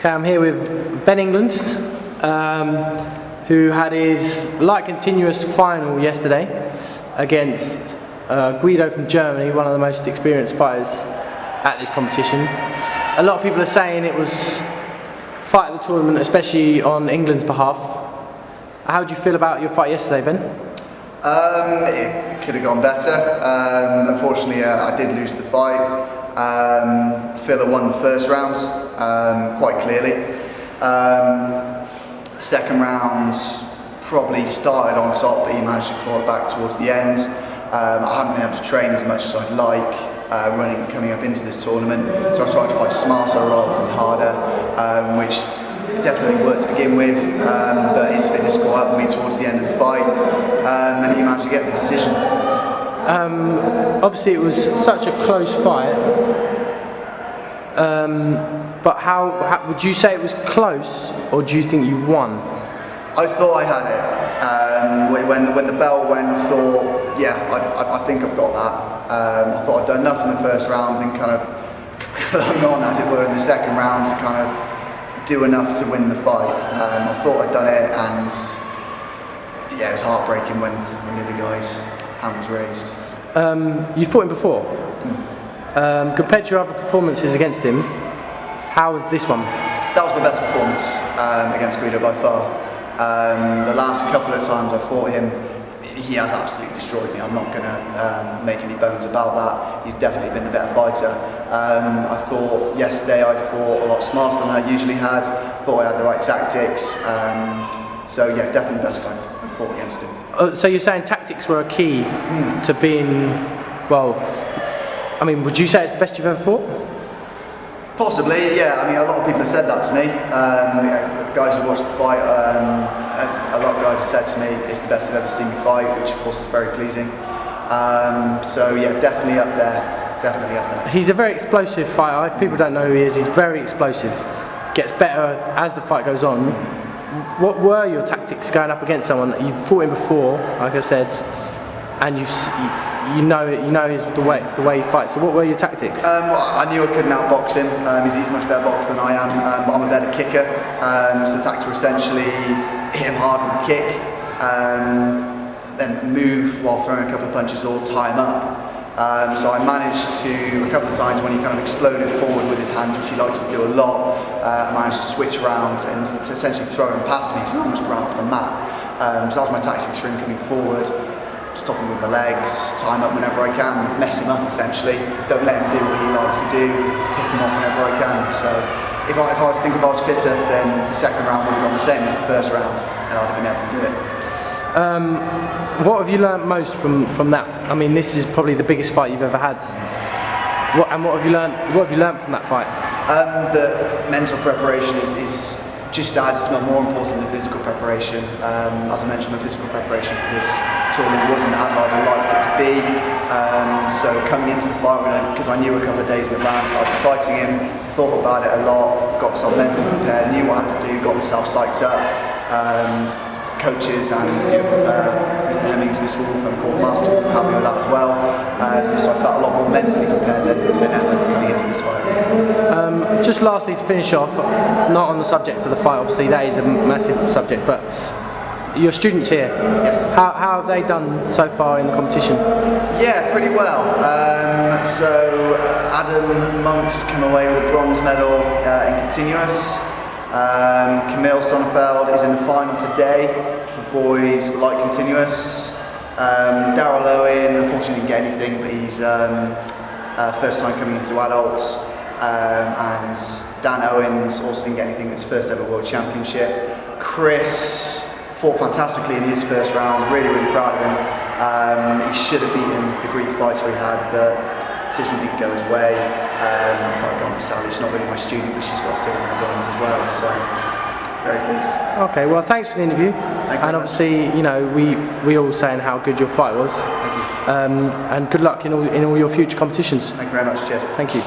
Okay, I'm here with Ben England, who had his light continuous final yesterday against Guido from Germany, one of the most experienced fighters at this competition. A lot of people are saying it was fight of the tournament, especially on England's behalf. How do you feel about your fight yesterday, Ben? It could have gone better. Unfortunately, I did lose the fight. Filler won the first round quite clearly. Second round probably started on top, but he managed to claw it back towards the end. I haven't been able to train as much as I'd like coming up into this tournament, so I tried to fight smarter rather than harder, which definitely worked to begin with, but his fitness caught up with me towards the end of the fight, and he managed to get the decision. Obviously it was such a close fight, but how would you say it was close, or do you think you won? I thought I had it. When the bell went, I thought, yeah, I think I've got that. I thought I'd done enough in the first round and kind of clung on, as it were, in the second round to kind of do enough to win the fight. I thought I'd done it, and yeah, it was heartbreaking when the other guy's hand was raised. You fought him before. Compared to your other performances against him, how was this one? That was my best performance against Guido by far. The last couple of times I fought him, he has absolutely destroyed me. I'm not going to make any bones about that. He's definitely been the better fighter. I thought yesterday I fought a lot smarter than I usually had. I thought I had the right tactics. So yeah, definitely the best I've fought against him. So you're saying tactics were a key to being, well, I mean, would you say it's the best you've ever fought? Possibly, yeah. I mean, a lot of people have said that to me. Guys who watched the fight, a lot of guys have said to me, it's the best they've ever seen me fight, which of course is very pleasing. So yeah, definitely up there. Definitely up there. He's a very explosive fighter. If people don't know who he is, he's very explosive. Gets better as the fight goes on. What were your tactics going up against someone that you've fought him before, like I said, and you know the way he fights? So what were your tactics? Well, I knew I couldn't outbox him. He's a much better boxer than I am, but I'm a better kicker. So the tactics were essentially hit him hard with a kick, then move while throwing a couple of punches or tie him up. So I managed to, a couple of times when he kind of exploded forward with his hands, which he likes to do a lot, I managed to switch around and essentially throw him past me, so I almost ran off the mat. So that was my tactics for him coming forward. Stop him with my legs, tie him up whenever I can, mess him up essentially. Don't let him do what he likes to do, pick him off whenever I can. So if I was fitter, then the second round would have gone the same as the first round, and I'd have been able to do it. What have you learnt most from that? I mean, this is probably the biggest fight you've ever had. What have you learnt from that fight? The mental preparation is just as, if not more important than physical preparation. As I mentioned, my physical preparation for this tournament wasn't as I'd have liked it to be. So coming into the fight, because I knew a couple of days in advance that I'd be fighting him, thought about it a lot, got myself mentally prepared, knew what I had to do, got myself psyched up. Coaches and Mr. Hemmings, Mr. Wolf and Corp Master were happy with that as well. So I felt a lot more mentally prepared than ever coming into this fight. Just lastly, to finish off, not on the subject of the fight, obviously that is a massive subject, but your students here, yes. How have they done so far in the competition? Yeah, pretty well. So Adam Monk's come away with a bronze medal in continuous. Camille Sonnefeld is in the final today for boys light continuous. Daryl Owen unfortunately didn't get anything, but he's first time coming into adults. And Dan Owens also didn't get anything, it's first ever world championship. Chris fought fantastically in his first round, really proud of him. He should have beaten the Greek fighter he had, but decision didn't go his way. Quite gone to Sally, she's not really my student, but she's got a silver and a bronze as well, so very pleased. Okay, well thanks for the interview. Thank you. And obviously, you know, we all saying how good your fight was. Thank you. And good luck in all your future competitions. Thank you very much, cheers. Thank you.